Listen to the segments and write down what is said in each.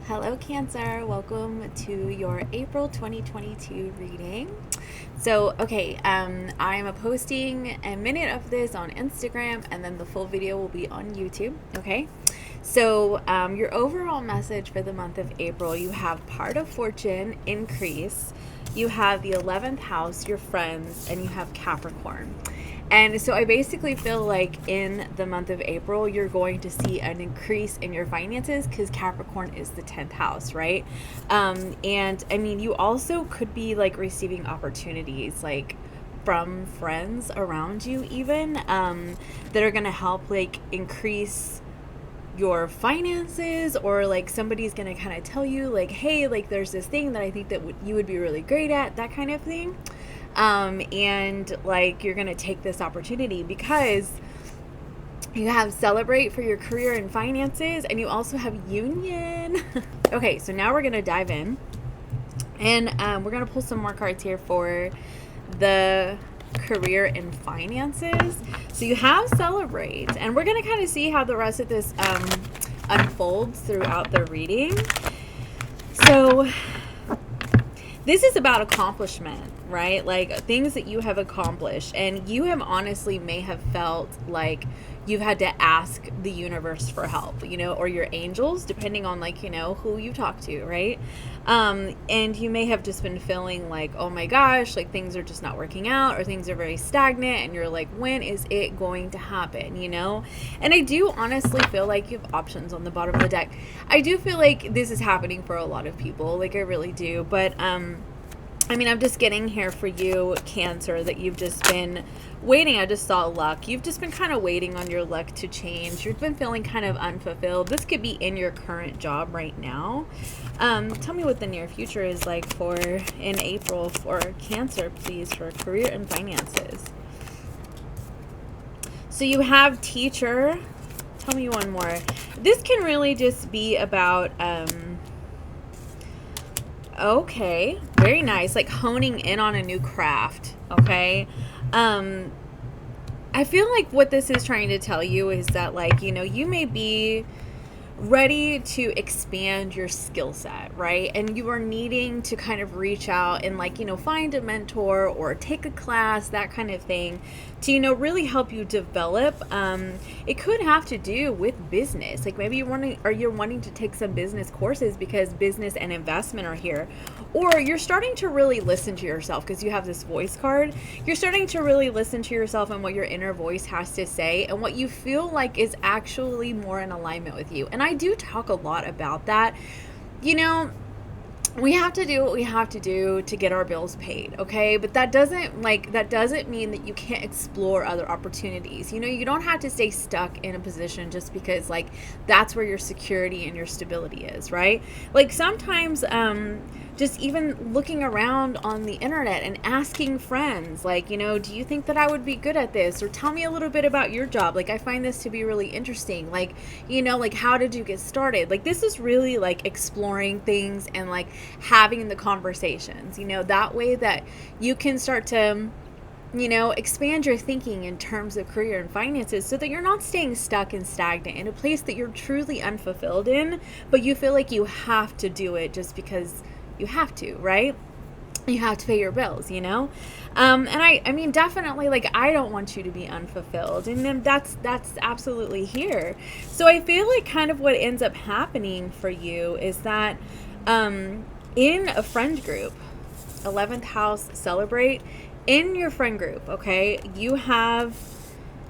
Hello, Cancer. Welcome to your April 2022 reading. I'm posting a minute of this on Instagram, and then the full video will be on YouTube. Okay. Your overall message for the month of April, you have part of fortune, increase, you have the 11th house, your friends, and you have Capricorn. And so I basically feel like in the month of April, you're going to see an increase in your finances because Capricorn is the 10th house, right? And I mean, you also could be like receiving opportunities like from friends around you even that are going to help like increase your finances, or like somebody's going to kind of tell you like, hey, like there's this thing that I think that you would be really great at, that kind of thing. And like you're gonna take this opportunity because you have celebrate for your career and finances, and you also have union. Okay, so now we're gonna dive in, and we're gonna pull some more cards here for the career and finances. So you have celebrate, and we're gonna kind of see how the rest of this unfolds throughout the reading. So this is about accomplishment, right? Like things that you have accomplished, and you have honestly may have felt like you've had to ask the universe for help, or your angels, depending on like, who you talk to, right? And you may have just been feeling like, oh my gosh, like things are just not working out, or things are very stagnant, and you're like, when is it going to happen, And I do honestly feel like you have options on the bottom of the deck. I do feel like this is happening for a lot of people, like I really do, but I'm just getting here for you, Cancer, that you've just been waiting. I just saw luck. You've just been kind of waiting on your luck to change. You've been feeling kind of unfulfilled. This could be in your current job right now. Tell me what the near future is like in April for Cancer, please, for career and finances. So you have teacher. Tell me one more. This can really just be about... Okay, very nice. Like honing in on a new craft, okay? I feel like what this is trying to tell you is that, like, you may be ready to expand your skill set, right? And you are needing to kind of reach out and like, find a mentor or take a class, that kind of thing, to, really help you develop. It could have to do with business. Like maybe you're wanting to take some business courses because business and investment are here. Or you're starting to really listen to yourself because you have this voice card. You're starting to really listen to yourself and what your inner voice has to say and what you feel like is actually more in alignment with you. And I do talk a lot about that. We have to do what we have to do to get our bills paid, okay? But that doesn't mean that you can't explore other opportunities. You don't have to stay stuck in a position just because like that's where your security and your stability is, right? Like sometimes just even looking around on the internet and asking friends, like, do you think that I would be good at this? Or tell me a little bit about your job. Like, I find this to be really interesting. Like, like how did you get started? Like, this is really like exploring things and like having the conversations, that way that you can start to, expand your thinking in terms of career and finances so that you're not staying stuck and stagnant in a place that you're truly unfulfilled in, but you feel like you have to do it just because you have to, right? You have to pay your bills, And I mean, definitely, like, I don't want you to be unfulfilled. And then that's absolutely here. So I feel like kind of what ends up happening for you is that in a friend group, 11th house, celebrate, in your friend group, okay, you have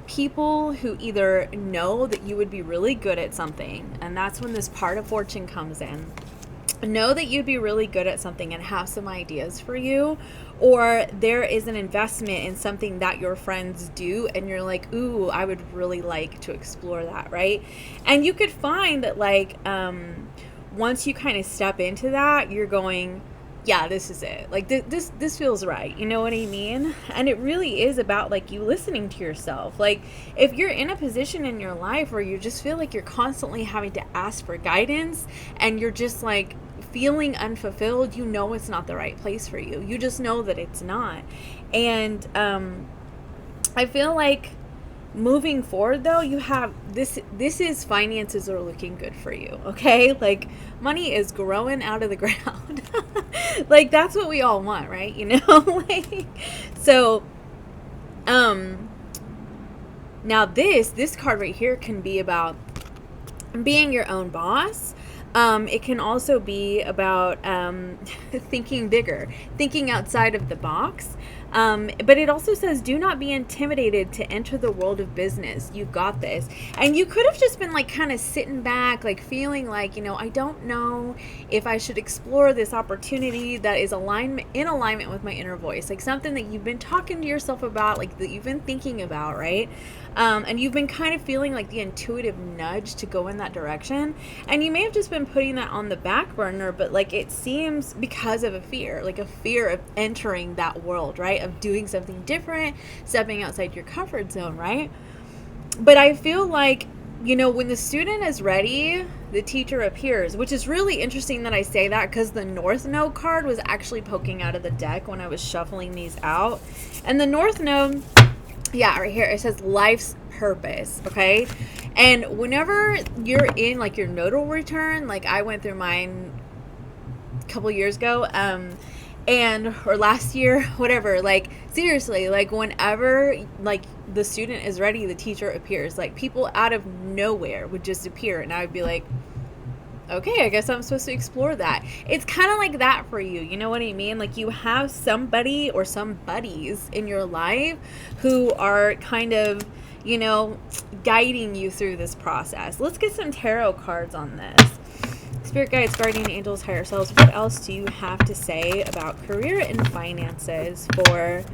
people who either know that you would be really good at something, and that's when this part of fortune comes in. Know that you'd be really good at something and have some ideas for you, or there is an investment in something that your friends do and you're like, ooh, I would really like to explore that, right? And you could find that like once you kind of step into that, you're going, yeah, this is it. Like this feels right. You know what I mean? And it really is about like you listening to yourself. Like if you're in a position in your life where you just feel like you're constantly having to ask for guidance and you're just like feeling unfulfilled, it's not the right place for you. You just know that it's not. And I feel like moving forward though, you have this is finances are looking good for you, okay? Like money is growing out of the ground. Like that's what we all want, right? You know? Like so now this card right here can be about being your own boss. It can also be about thinking bigger, thinking outside of the box. But it also says, do not be intimidated to enter the world of business. You've got this. And you could have just been like kind of sitting back, like feeling like, I don't know if I should explore this opportunity that is in alignment with my inner voice, like something that you've been talking to yourself about, like that you've been thinking about, right? And you've been kind of feeling like the intuitive nudge to go in that direction. And you may have just been putting that on the back burner, but like it seems because of a fear of entering that world, right? Of doing something different, stepping outside your comfort zone, right? But I feel like, when the student is ready, the teacher appears, which is really interesting that I say that because the North Node card was actually poking out of the deck when I was shuffling these out. And the North Node, yeah, right here, it says life's purpose, okay? And whenever you're in like your nodal return, like I went through mine a couple years ago, or last year, whatever, like seriously, like whenever like the student is ready, the teacher appears. Like people out of nowhere would just appear, and I would be like, okay, I guess I'm supposed to explore that. It's kind of like that for you. You know what I mean? Like you have somebody or some buddies in your life who are kind of, guiding you through this process. Let's get some tarot cards on this. Spirit guides, guardian angels, higher selves. What else do you have to say about career and finances for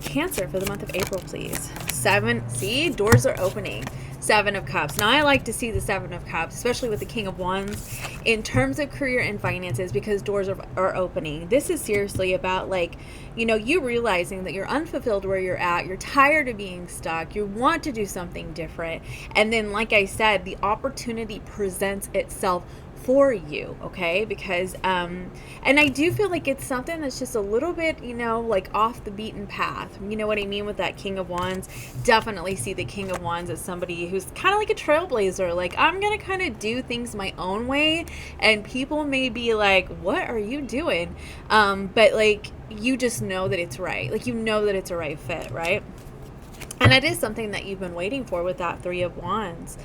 Cancer for the month of April, please? 7, see, doors are opening. 7 of Cups. Now, I like to see the 7 of Cups, especially with the King of Wands, in terms of career and finances, because doors are opening. This is seriously about, like, you realizing that you're unfulfilled where you're at. You're tired of being stuck. You want to do something different. And then, like I said, the opportunity presents itself for you, okay? Because and I do feel like it's something that's just a little bit, like off the beaten path. You know what I mean with that King of Wands? Definitely see the King of Wands as somebody who's kind of like a trailblazer. Like, I'm gonna kind of do things my own way, and people may be like, what are you doing? But like, you just know that it's right. Like, that it's a right fit, right? And it is something that you've been waiting for with that 3 of Wands.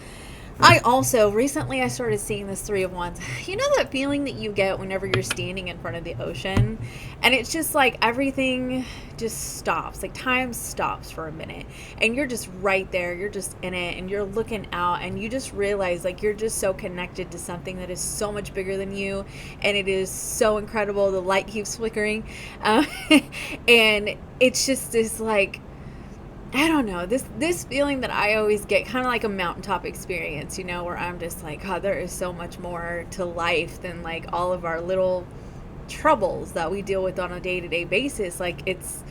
I also, recently I started seeing this 3 of Wands. You know that feeling that you get whenever you're standing in front of the ocean? And it's just like everything just stops. Like time stops for a minute. And you're just right there. You're just in it. And you're looking out. And you just realize like you're just so connected to something that is so much bigger than you. And it is so incredible. The light keeps flickering. And it's just this like, I don't know, this feeling that I always get, kind of like a mountaintop experience, where I'm just like, God, there is so much more to life than like all of our little troubles that we deal with on a day-to-day basis. Like, it's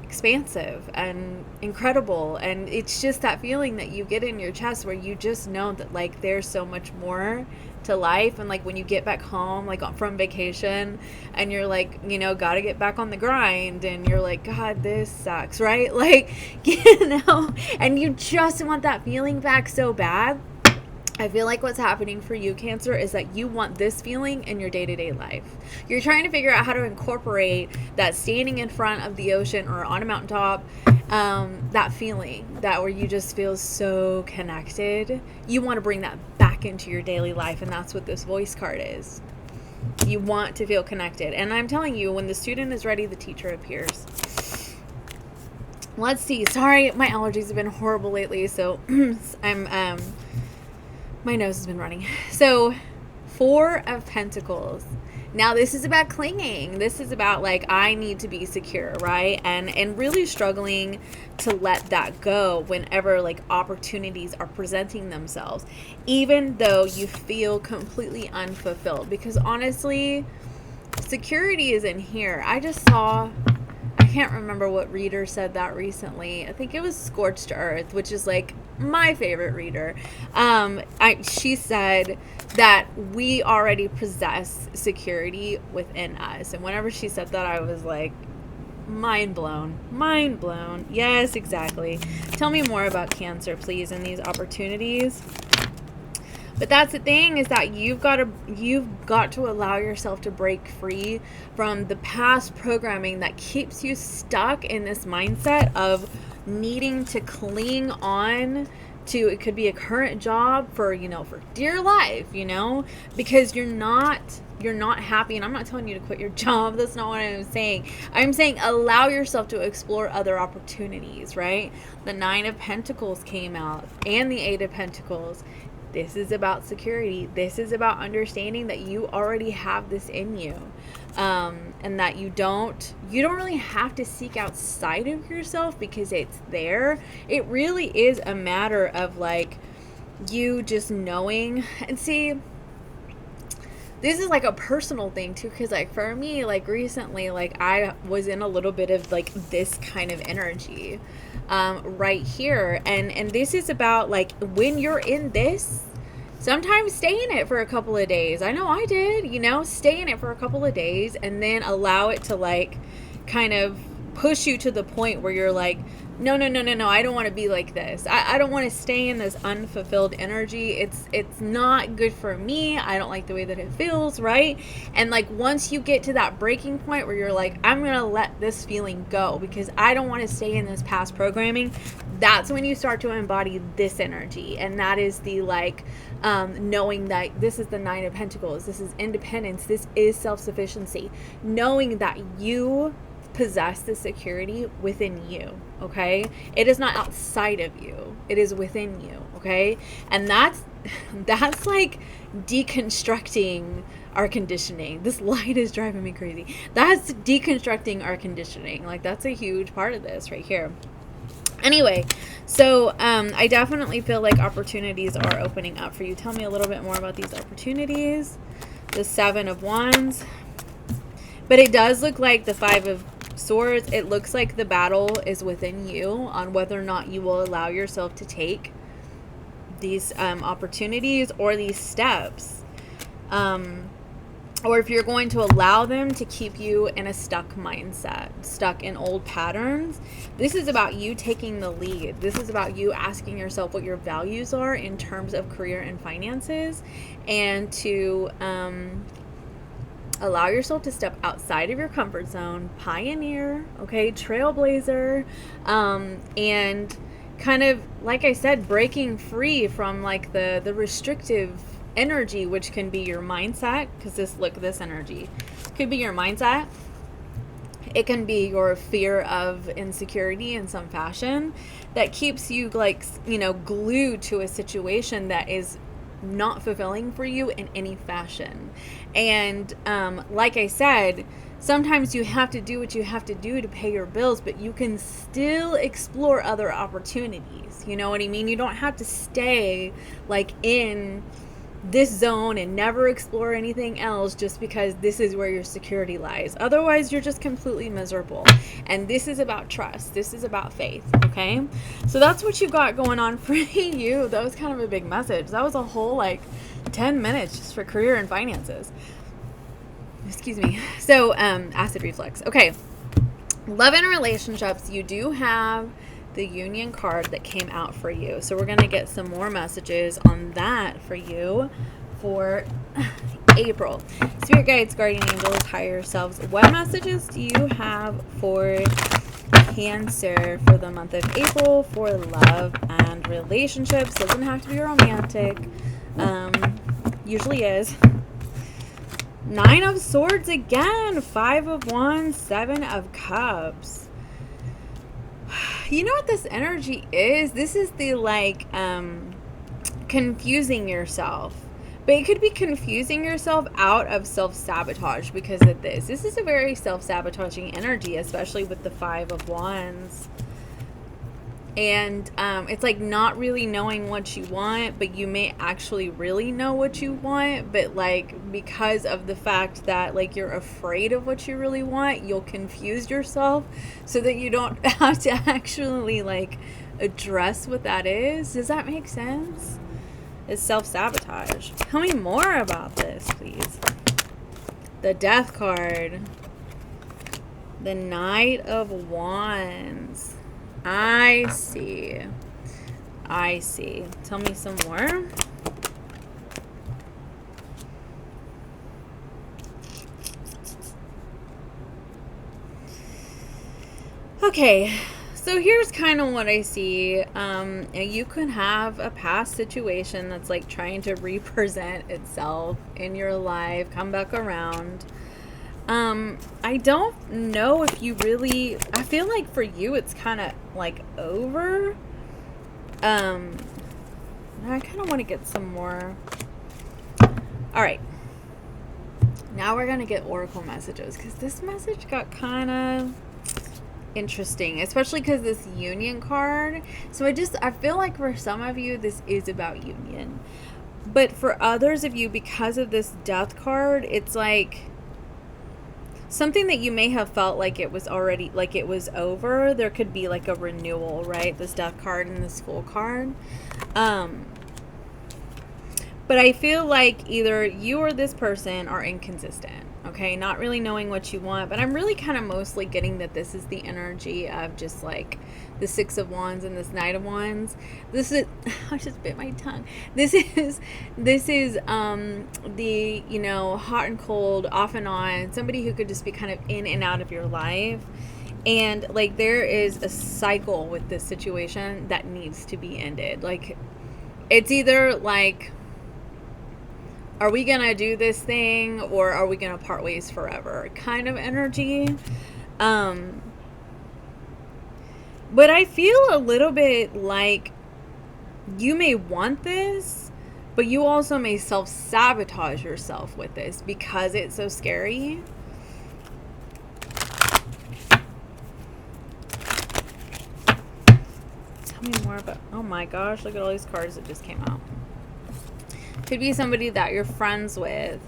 expansive and incredible, and it's just that feeling that you get in your chest where you just know that like there's so much more to life. And like when you get back home, like from vacation, and you're like, gotta get back on the grind, and you're like, God, this sucks, right? Like, and you just want that feeling back so bad. I feel like what's happening for you, Cancer, is that you want this feeling in your day-to-day life. You're trying to figure out how to incorporate that standing in front of the ocean or on a mountaintop, that feeling, that where you just feel so connected. You want to bring that back into your daily life, and that's what this voice card is. You want to feel connected. And I'm telling you, when the student is ready, the teacher appears. Let's see. Sorry, my allergies have been horrible lately, so my nose has been running. So, 4 of Pentacles. Now, this is about clinging. This is about, like, I need to be secure, right? And really struggling to let that go whenever, like, opportunities are presenting themselves, even though you feel completely unfulfilled. Because, honestly, security is in here. I just saw... I can't remember what reader said that recently. I think it was Scorched Earth, which is like my favorite reader. She said that we already possess security within us. And whenever she said that, I was like, mind blown. Mind blown. Yes, exactly. Tell me more about Cancer, please, and these opportunities. But that's the thing, is that you've got to allow yourself to break free from the past programming that keeps you stuck in this mindset of needing to cling on to, it could be a current job for dear life, because you're not happy. And I'm not telling you to quit your job. That's not what I'm saying. I'm saying allow yourself to explore other opportunities, right? The 9 of Pentacles came out and the 8 of Pentacles. This is about security. This is about understanding that you already have this in you. And that you don't really have to seek outside of yourself because it's there. It really is a matter of like you just knowing. And see, this is like a personal thing too, because like for me, like recently, like I was in a little bit of like this kind of energy right here, and this is about like when you're in this, sometimes stay in it for a couple of days. I know I did, stay in it for a couple of days and then allow it to like kind of push you to the point where you're like, no, I don't want to be like this. I don't want to stay in this unfulfilled energy. It's not good for me. I don't like the way that it feels, right? And like once you get to that breaking point where you're like, I'm going to let this feeling go because I don't want to stay in this past programming, that's when you start to embody this energy. And that is the like knowing that this is the 9 of Pentacles. This is independence. This is self-sufficiency. Knowing that you possess the security within you, okay? It is not outside of you. It is within you, okay? And that's like deconstructing our conditioning. This light is driving me crazy. That's deconstructing our conditioning. Like that's a huge part of this right here. Anyway, so I definitely feel like opportunities are opening up for you. Tell me a little bit more about these opportunities. The 7 of Wands. But it does look like the 5 of Swords. It looks like the battle is within you on whether or not you will allow yourself to take these opportunities or these steps. Or if you're going to allow them to keep you in a stuck mindset, stuck in old patterns. This is about you taking the lead. This is about you asking yourself what your values are in terms of career and finances, and to allow yourself to step outside of your comfort zone, pioneer, okay, trailblazer, and kind of, like I said, breaking free from like the restrictive energy, which can be your mindset, because this energy could be your mindset. It can be your fear of insecurity in some fashion that keeps you like, glued to a situation that is not fulfilling for you in any fashion. And like I said, sometimes you have to do what you have to do to pay your bills, but you can still explore other opportunities. You know what I mean? You don't have to stay like in this zone and never explore anything else just because this is where your security lies. Otherwise, you're just completely miserable. And this is about trust. This is about faith, okay? So that's what you got going on for you. That was kind of a big message. That was a whole like 10 minutes just for career and finances. Excuse me. So, acid reflux. Okay. Love and relationships. You do have the Union card that came out for you. So we're going to get some more messages on that for you for April. Spirit guides, guardian angels, higher selves. What messages do you have for Cancer for the month of April for love and relationships? Doesn't have to be romantic. Usually is. 9 of Swords again. 5 of Wands. 7 of Cups. You know what this energy is? This is the like confusing yourself. But it could be confusing yourself out of self-sabotage because of this. This is a very self-sabotaging energy, especially with the 5 of Wands. And it's like not really knowing what you want, but you may actually really know what you want. But like because of the fact that like you're afraid of what you really want, you'll confuse yourself so that you don't have to actually like address what that is. Does that make sense? It's self-sabotage. Tell me more about this, please. The Death card. The Knight of Wands. I see. I see. Tell me some more. Okay, so here's kind of what I see. You could have a past situation that's like trying to represent itself in your life, come back around. I don't know if you really, I feel like for you it's kind of like over. I kind of want to get some more. All right. Now we're going to get oracle messages because this message got kind of interesting, especially because this union card. So I feel like for some of you this is about union, but for others of you, because of this death card, it's like something that you may have felt like it was already, like it was over. There could be like a renewal, right? This death card and this Fool card. But I feel like either you or this person are inconsistent, okay? Not really knowing what you want, but I'm really kind of mostly getting that this is the energy of just like the Six of Wands and this Knight of Wands. This is, I just bit my tongue. This is the, you know, hot and cold, off and on, somebody who could just be kind of in and out of your life. And like there is a cycle with this situation that needs to be ended. Like it's either like, are we going to do this thing or are we going to part ways forever kind of energy. But I feel a little bit like you may want this, but you also may self-sabotage yourself with this because it's so scary. Tell me more about, oh my gosh, look at all these cards that just came out. Could be somebody that you're friends with.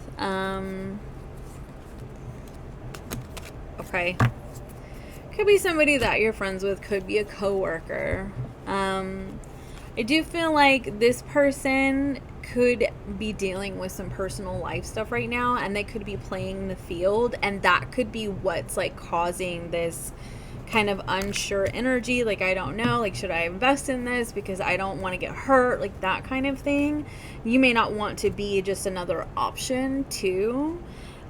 Okay. Could be somebody that you're friends with. Could be a coworker. I do feel like this person could be dealing with some personal life stuff right now, and they could be playing the field, and that could be what's like causing this kind of unsure energy. Like, I don't know, like, should I invest in this because I don't want to get hurt, like that kind of thing. You may not want to be just another option too.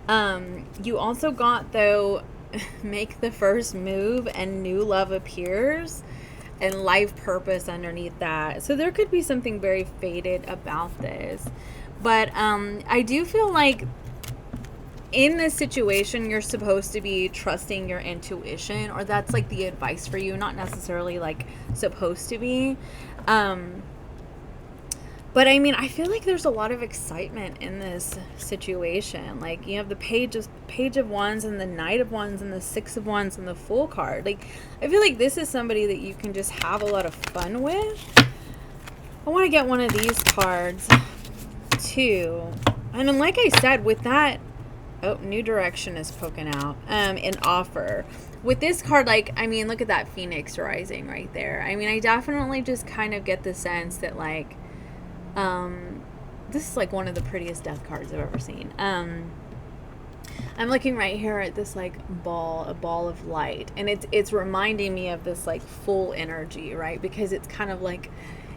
You also got, though, make the first move and new love appears, and life purpose underneath that. So there could be something very fated about this. But I do feel like in this situation, you're supposed to be trusting your intuition, or that's like the advice for you, not necessarily like supposed to be. But I mean, I feel like there's a lot of excitement in this situation. Like, you have the Page of Wands and the Knight of Wands and the Six of Wands and the Fool card. Like, I feel like this is somebody that you can just have a lot of fun with. I want to get one of these cards too. And then, like I said, with that, oh, new direction is poking out. An offer. With this card, like, I mean, look at that Phoenix rising right there. I mean, I definitely just kind of get the sense that, like, this is like one of the prettiest death cards I've ever seen. I'm looking right here at this like a ball of light, and it's reminding me of this like full energy, right? Because it's kind of like,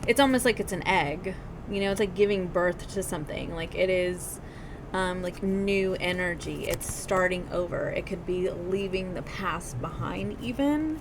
it's almost like it's an egg, you know, it's like giving birth to something. Like, it is like new energy. It's starting over. It could be leaving the past behind even.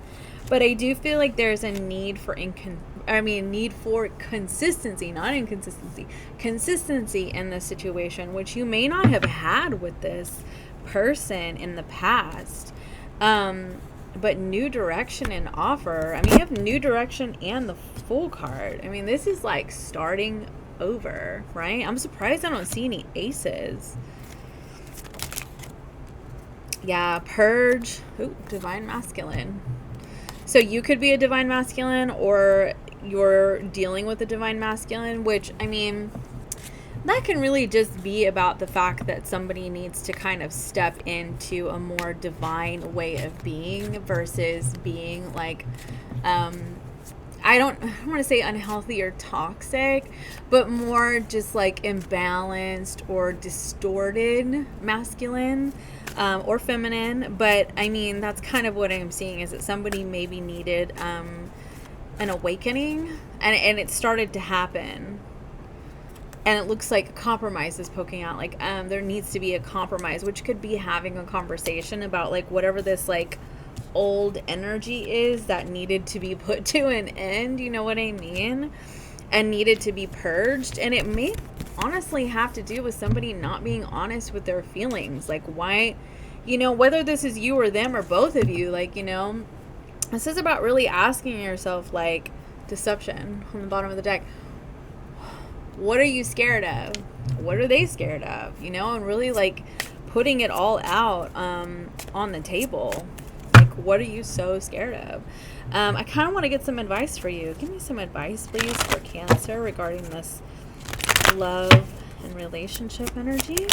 But I do feel like there's a need for need for consistency, not inconsistency. Consistency in this situation, which you may not have had with this person in the past. But new direction and offer. I mean, you have new direction and the Fool card. I mean, this is like starting over, right? I'm surprised I don't see any aces. Yeah, Purge. Ooh, Divine Masculine. So you could be a Divine Masculine, or you're dealing with a Divine Masculine, which, I mean, that can really just be about the fact that somebody needs to kind of step into a more divine way of being versus being like I don't want to say unhealthy or toxic, but more just like imbalanced or distorted masculine or feminine. But I mean, that's kind of what I'm seeing, is that somebody maybe needed an awakening, and it started to happen. And it looks like a compromise is poking out. Like there needs to be a compromise, which could be having a conversation about like whatever this like old energy is that needed to be put to an end, you know what I mean, and needed to be purged. And it may honestly have to do with somebody not being honest with their feelings. Like, why, you know, whether this is you or them or both of you, like, you know, this is about really asking yourself, like, deception on the bottom of the deck. What are you scared of? What are they scared of? You know, and really like putting it all out on the table. What are you so scared of? I kind of want to get some advice for you. Give me some advice, please, for Cancer regarding this love and relationship energy.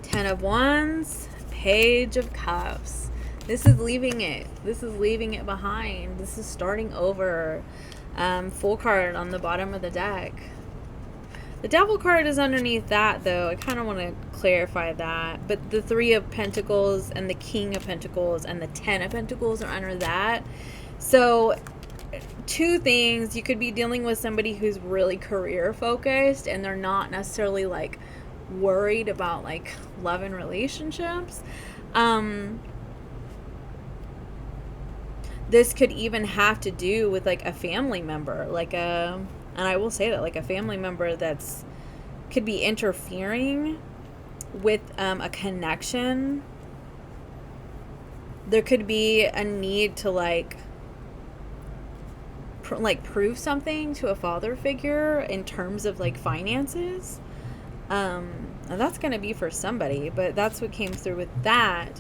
10 of Wands, Page of Cups. This is leaving it. This is leaving it behind. This is starting over. Full card on the bottom of the deck. The Devil card is underneath that, though. I kind of want to clarify that. But the 3 of Pentacles and the King of Pentacles and the 10 of Pentacles are under that. So, 2 things. You could be dealing with somebody who's really career focused and they're not necessarily like worried about like love and relationships. This could even have to do with like a family member, like a... And I will say that, like, a family member that's could be interfering with a connection. There could be a need to like prove something to a father figure in terms of like finances. And that's going to be for somebody, but that's what came through with that.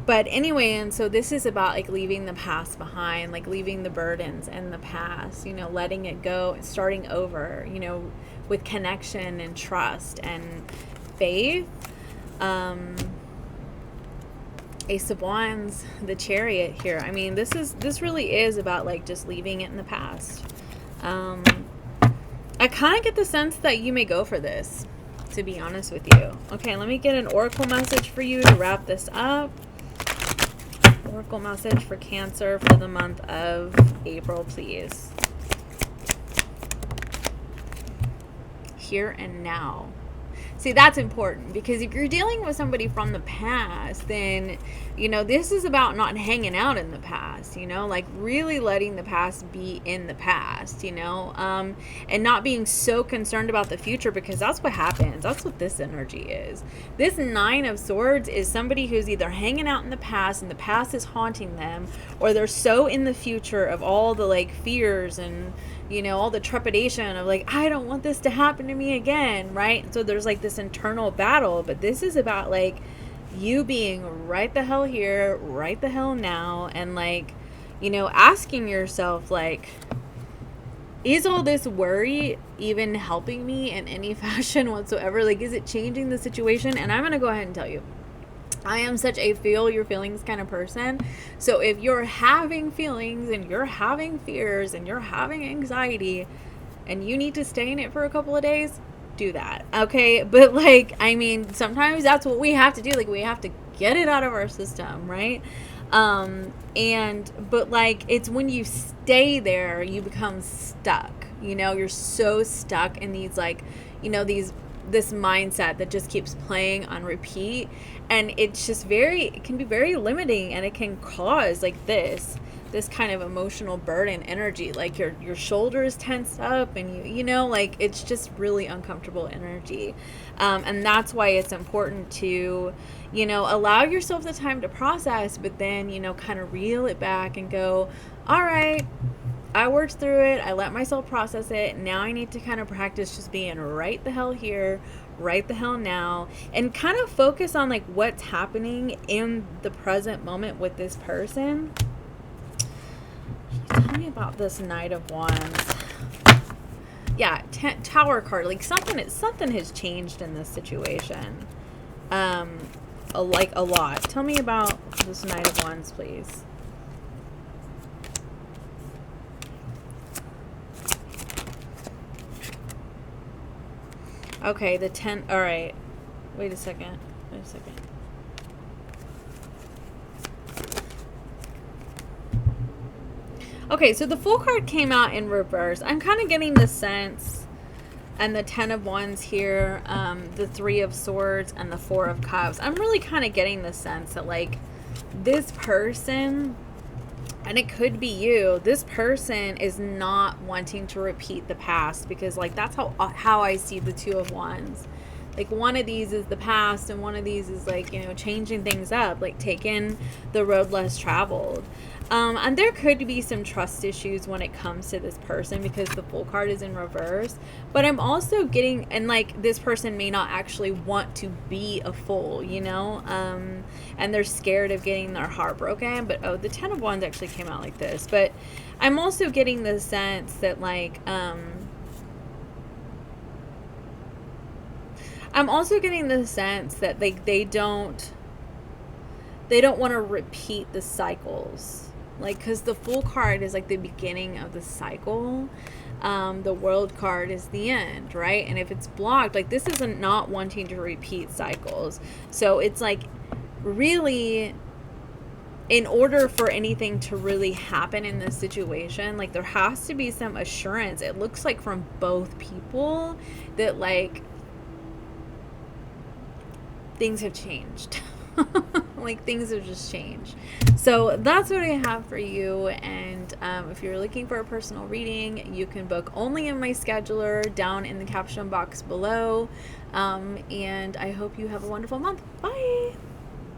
But anyway, and so this is about like leaving the past behind, like leaving the burdens in the past, you know, letting it go and starting over, you know, with connection and trust and faith. Ace of Wands, the Chariot here. I mean, this really is about like just leaving it in the past. I kind of get the sense that you may go for this, to be honest with you. Okay, let me get an oracle message for you to wrap this up. Oracle message for Cancer for the month of April, please. Here and now. See, that's important, because if you're dealing with somebody from the past, then, you know, this is about not hanging out in the past, you know, like really letting the past be in the past, you know, and not being so concerned about the future, because that's what happens. That's what this energy is. This 9 of Swords is somebody who's either hanging out in the past and the past is haunting them, or they're so in the future of all the like fears and, you know, all the trepidation of like, I don't want this to happen to me again, right? So there's like this internal battle, but this is about like you being right the hell here, right the hell now, and like, you know, asking yourself like, is all this worry even helping me in any fashion whatsoever? Like, is it changing the situation? And I'm going to go ahead and tell you, I am such a feel your feelings kind of person. So if you're having feelings and you're having fears and you're having anxiety and you need to stay in it for a couple of days, do that. Okay. But like, I mean, sometimes that's what we have to do. Like, we have to get it out of our system. Right. But like, it's when you stay there, you become stuck, you know, you're so stuck in these, like, you know, this mindset that just keeps playing on repeat. And it's just it can be very limiting, and it can cause like this kind of emotional burden energy, like your shoulders tense up, and you know, like it's just really uncomfortable energy. And that's why it's important to, you know, allow yourself the time to process, but then, you know, kind of reel it back and go, all right, I worked through it. I let myself process it. Now I need to kind of practice just being right the hell here, right the hell now, and kind of focus on like what's happening in the present moment with this person. Tell me about this Knight of Wands. Yeah, Tower card. Like something has changed in this situation. Like a lot. Tell me about this Knight of Wands, please. Okay, the 10. All right. Wait a second. Wait a second. Okay, so the Fool card came out in reverse. I'm kind of getting the sense, and the 10 of Wands here, the 3 of Swords, and the 4 of Cups. I'm really kind of getting the sense that, like, this person, and it could be you, this person is not wanting to repeat the past, because, like, that's how I see the 2 of Wands. Like, one of these is the past, and one of these is, like, you know, changing things up, like taking the road less traveled. And there could be some trust issues when it comes to this person, because the Fool card is in reverse. But I'm also getting, and like, this person may not actually want to be a fool, you know? And they're scared of getting their heart broken. But, oh, the 10 of Wands actually came out like this. But I'm also getting the sense that, like, I'm also getting the sense that, like, they don't want to repeat the cycles. Like, because the Fool card is, like, the beginning of the cycle. The World card is the end, right? And if it's blocked, like, this isn't not wanting to repeat cycles. So it's, like, really, in order for anything to really happen in this situation, like, there has to be some assurance, it looks like, from both people that, like, things have changed. Like, things have just changed. So that's what I have for you. And if you're looking for a personal reading, you can book only in my scheduler down in the caption box below. And I hope you have a wonderful month. Bye.